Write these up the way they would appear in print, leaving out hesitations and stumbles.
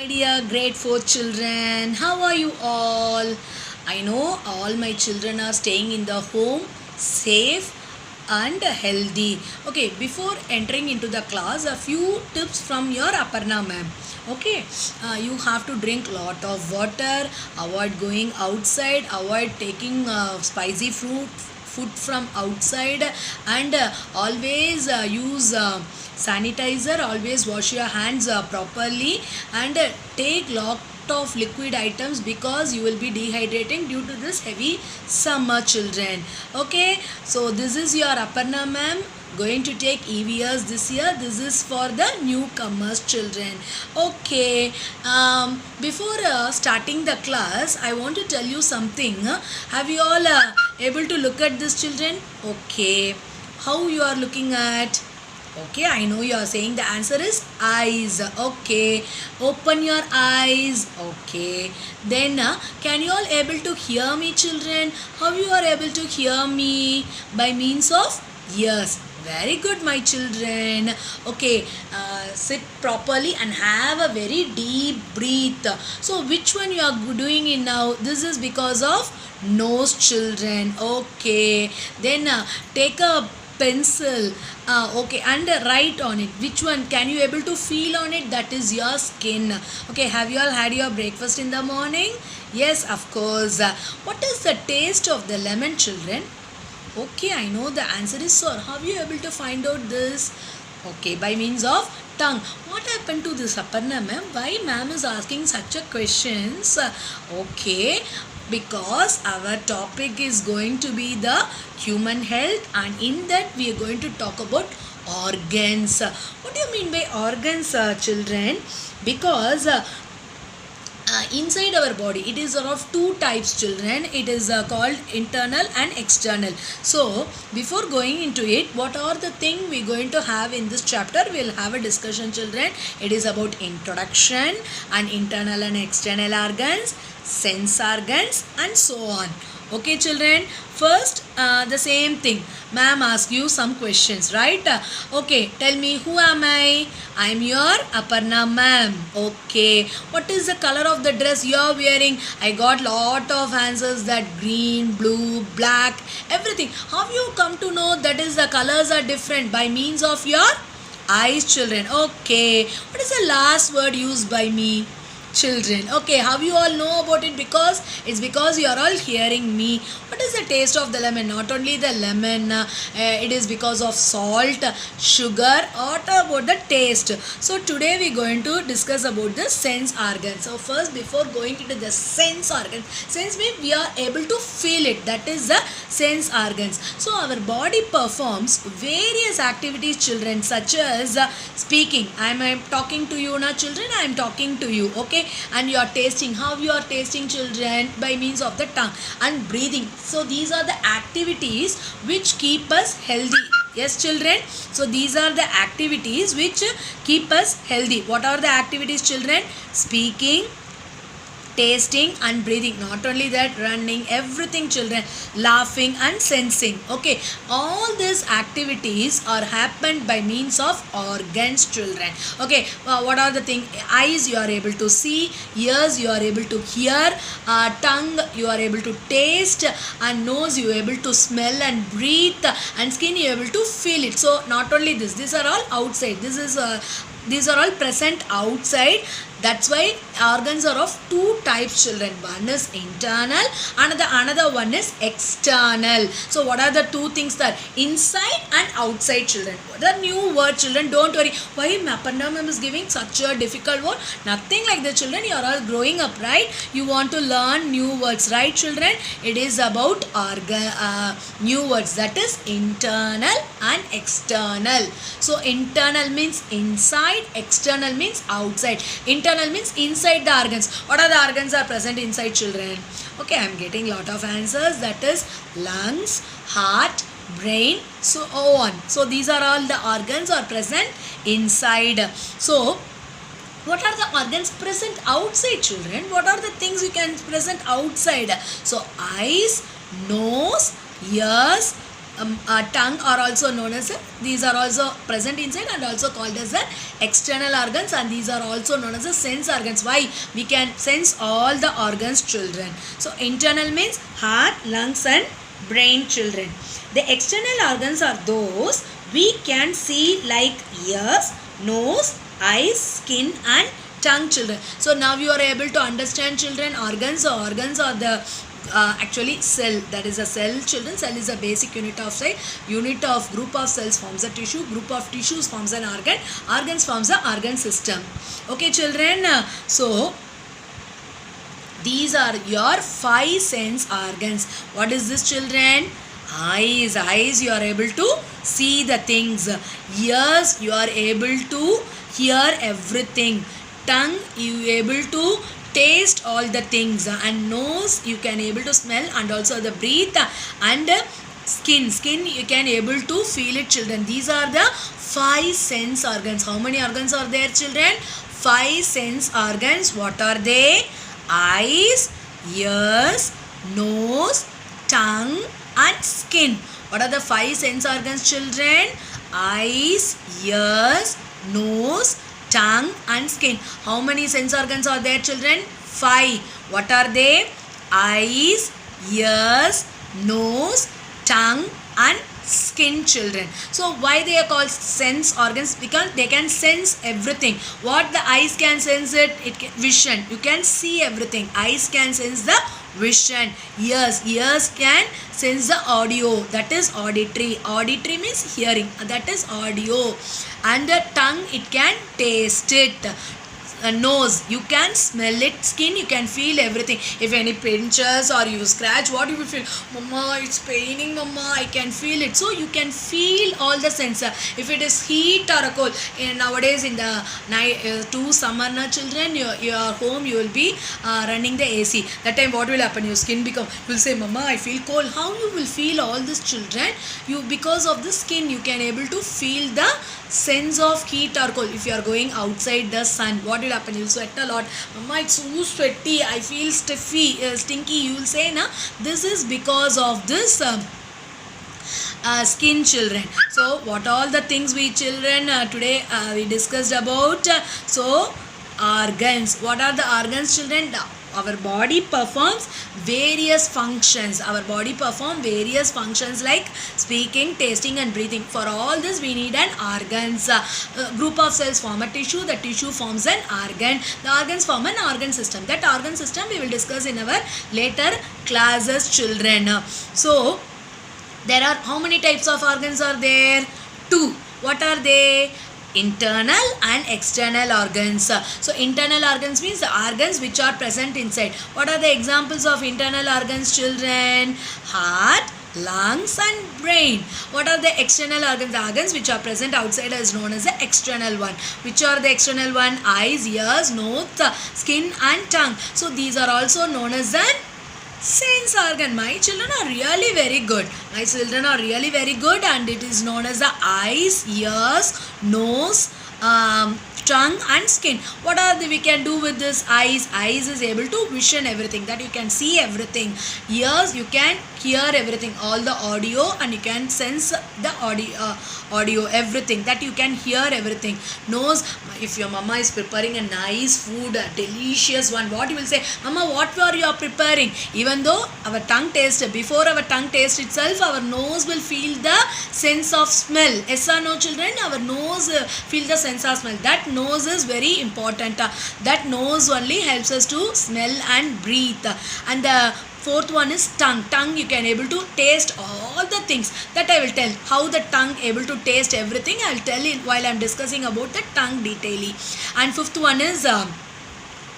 My dear grade 4 children, how are you all? I know all my children are staying in the home safe and healthy. Okay, before entering into the class, a few tips from your Aparna ma'am. Okay, you have to drink lot of water, avoid going outside, avoid taking spicy food from outside, and always use sanitizer, always wash your hands properly, and take lot of liquid items because you will be dehydrating due to this heavy summer, children. Okay, so this is your Aparna ma'am going to take EVS this year. This is for the newcomers, children. Okay, before starting the class, I want to tell you something. Have you all able to look at this, children? Okay, how you are looking at? Okay, I know you are saying the answer is eyes. Okay, open your eyes. Okay, then can you all able to hear me, children? How you are able to hear me? By means of ears. Very good, my children. Okay, sit properly and have a very deep breath. So which one you are doing it now? This is because of nose, children. Okay, then take a pencil, okay, and write on it. Which one can you able to feel on it? That is your skin. Okay, have you all had your breakfast in the morning? Yes, of course. What is the taste of the lemon, children? Okay, I know the answer is sir. How are you able to find out this? Okay, by means of tongue. What happened to this, Aparna ma'am? Why ma'am is asking such a questions? Okay, because our topic is going to be the human health, and in that we are going to talk about organs. What do you mean by organs, children? Because inside our body it is of two types, children. It is called internal and external. So before going into it, what are the thing we going to have in this chapter? We'll have a discussion, children. It is about introduction and internal and external organs, sense organs, and so on. Okay, children, first the same thing, ma'am ask you some questions, right? Okay, tell me, who am I? I'm your Aparna ma'am. Okay, what is the color of the dress you are wearing? I got lot of answers, that green, blue, black, everything. How you come to know that is the colors are different? By means of your eyes, children. Okay, what is the last word used by me? Children. Okay, how you all know about it? Because it's because you are all hearing me. What is the taste of the lemon? Not only the lemon, it is because of salt, sugar. What about the taste? So today we are going to discuss about the sense organs. So first, before going into the sense organs, sense means we are able to feel it. That is the sense organs. So our body performs various activities, children, such as speaking. I am talking to you now, children. I am talking to you. Okay, and you are tasting. How you are tasting, children? By means of the tongue. And breathing. So these are the activities which keep us healthy. Yes, children. So these are the activities which keep us healthy. What are the activities, children? Speaking, tasting, and breathing. Not only that, running, everything, children, laughing and sensing. Okay, all these activities are happened by means of organs, children. Okay, what are the things? Eyes you are able to see, ears you are able to hear, tongue you are able to taste, and nose you are able to smell and breathe, and skin you are able to feel it. So not only this, these are all outside. These are all present outside. That's why organs are of two types, children. One is internal and the another one is external. So what are the two things that? Inside and outside, children. The new word, children. Don't worry. Why Aparna ma'am is giving such a difficult word? Nothing like that, children. You are all growing up, right? You want to learn new words, right, children? It is about new words. That is internal and external. So internal means inside, external means outside. Internal means inside the organs. What are the organs are present inside, children? Okay, I am getting lot of answers. That is lungs, heart, brain, so on. So these are all the organs are present inside. So what are the organs present outside, children? What are the things you can present outside? So eyes, nose, ears, tongue are also known as these are also present inside and also called as the external organs, and these are also known as the sense organs. Why? We can sense all the organs, children. So internal means heart, lungs and brain, children. The external organs are those we can see like ears, nose, eyes, skin and tongue, children. So now you are able to understand, children, organs are the actually cell, that is a cell, children. Cell is a basic unit of size. Unit of group of cells forms a tissue. Group of tissues forms an organ. Organs forms a organ system. Okay, children. So these are your 5 sense organs. What is this, children? Eyes. Eyes, you are able to see the things. Ears, you are able to hear everything. Tongue, you able to taste all the things, and nose you can able to smell and also the breathe, and skin you can able to feel it, children. These are the 5 sense organs. How many organs are there, children? 5 sense organs. What are they? Eyes, ears, nose, tongue and skin. What are the 5 sense organs, children? Eyes, ears, nose, tongue and skin. How many sense organs are there, children? 5. What are they? Eyes, ears, nose, tongue and skin, children. So why they are called sense organs? Because they can sense everything. What the eyes can sense it can vision. You can see everything. Eyes can sense the vision. Ears can sense the audio, that is auditory. Auditory means hearing, that is audio. And the tongue, it can taste it. Nose, you can smell it. Skin, you can feel everything. If any pinches or you scratch, what you will feel? Mama, it's paining, mama, I can feel it. So you can feel all the sensor. If it is heat or a cold, nowadays in the night, to summer, children, your home, you will be running the AC. That time what will happen? Your skin become, you will say, mama, I feel cold. How you will feel all this, children? You, because of the skin, you can able to feel the sense of heat or cold. If you are going outside the sun, what will happen? You will sweat a lot. Mama, it's so sweaty, I feel stinky. You will say, na, this is because of this skin, children. So what all the things we children today we discussed about. So organs. What are the organs, children? Our body performs various functions. Our body perform various functions like speaking, tasting and breathing. For all this we need an organs. Group of cells form a tissue. The tissue forms an organ. The organs form an organ system. That organ system we will discuss in our later classes, children. So there are how many types of organs are there? 2. What are they? Internal and external organs. So internal organs means the organs which are present inside. What are the examples of internal organs, children? Heart, lungs and brain. What are the external organs? The organs which are present outside is known as the external one. Which are the external one? Eyes, ears, nose, skin and tongue. So these are also known as the sense organ. My children are really very good. My children are really very good, and it is known as the eyes, ears, nose, tongue and skin. What are we can do with this eyes? Eyes is able to vision everything, that you can see everything. Ears, you can hear everything, all the audio, and you can sense the audio everything, that you can hear everything. Nose, if your mama is preparing a nice food, a delicious one, what you will say? Mama, what were you preparing? Even though our tongue taste, before our tongue taste itself, our nose will feel the sense of smell. Yes or no, children? Our nose feel the sense of smell. That nose is very important. That nose only helps us to smell and breathe. And the 4th one is tongue. Tongue, you can able to taste all the things. That I will tell. How the tongue able to taste everything, I will tell it while I am discussing about the tongue detailing. And 5th one is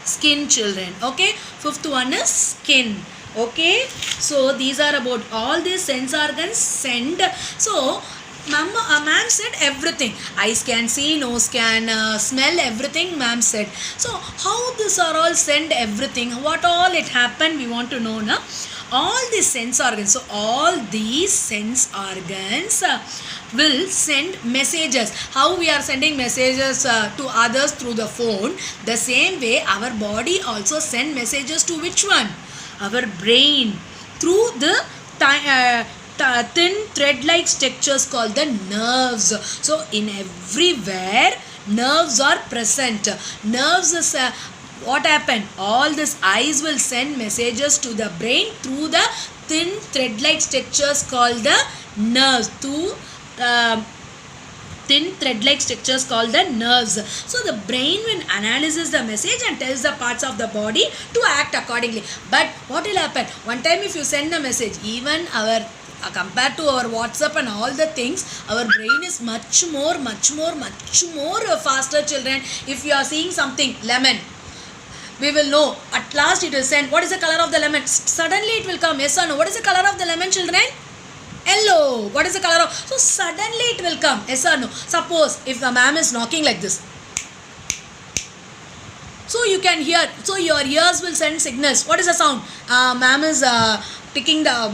skin, children. Okay. 5th one is skin. Okay. So these are about all these sense organs send. So ma'am said everything. Eyes can see, nose can smell, everything ma'am said. So how this are all send everything? What all it happened? We want to know now. All these sense organs. So all these sense organs will send messages. How we are sending messages to others through the phone. The same way our body also send messages to which one? Our brain through the thin thread-like structures called the nerves. So in everywhere nerves are present. Nerves is what happened? All these eyes will send messages to the brain through the thin thread-like structures called the nerves. Thin thread-like structures called the nerves. So the brain will analyzes the message and tells the parts of the body to act accordingly. But what will happen? One time if you send a message, even our compared to our WhatsApp and all the things, our brain is much more faster, children. If you are seeing something, lemon, we will know. At last it will send, what is the color of the lemon? Suddenly it will come, yes or no? What is the color of the lemon, children? Yellow. What is the color of? So suddenly it will come, yes or no? Suppose if the ma'am is knocking like this, so you can hear, so your ears will send signals. What is the sound? Ma'am is picking the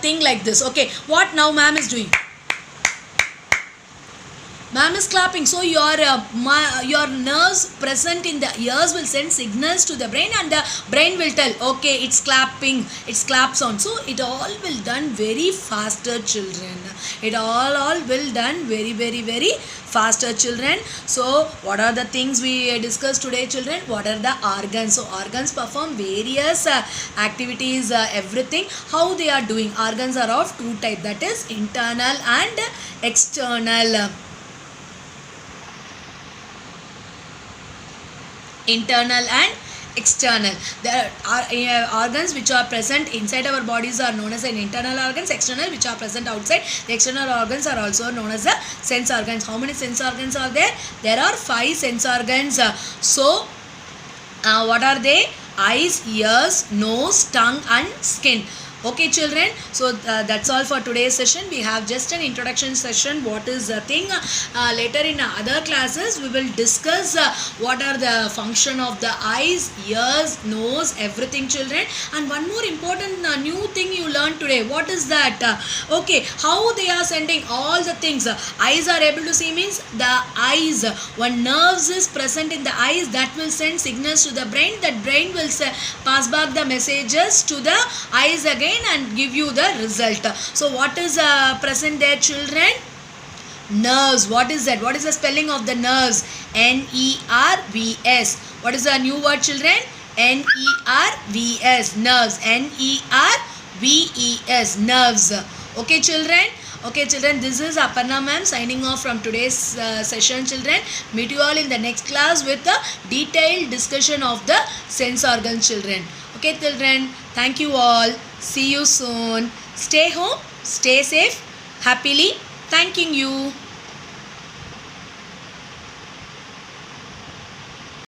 thing like this. Okay, what now ma'am is doing? Ma'am is clapping. So your nerves present in the ears will send signals to the brain, and the brain will tell, okay, it's clapping, it's clap sound. So it all will done very faster, children. It all will done very faster, children. So what are the things we discussed today, children? What are the organs? So organs perform various activities, everything. How they are doing? Organs are of two types, that is internal and external. Internal and external. There are organs which are present inside our bodies are known as an internal organs. External which are present outside. The external organs are also known as the sense organs. How many sense organs are there? There are 5 sense organs. So what are they? Eyes, ears, nose, tongue and skin. Okay, children, so that's all for today's session. We have just an introduction session. What is the thing? Later in other classes we will discuss what are the function of the eyes, ears, nose, everything, children. And one more important new thing you learned today. What is that? Okay, how they are sending all the things. Eyes are able to see means the eyes, when nerves is present in the eyes, that will send signals to the brain. That brain will pass back the messages to the eyes again and give you the result. So what is present there, children? Nerves. What is that? What is the spelling of the nerves? N-E-R-V-S. What is the new word, children? N-E-R-V-S. Nerves. N-E-R-V-E-S. Nerves. Okay, children? Okay, children, this is Aparna ma'am signing off from today's session, children. Meet you all in the next class with a detailed discussion of the sense organs, children. Okay, children, thank you all. See you soon. Stay home, stay safe, happily. Thanking you.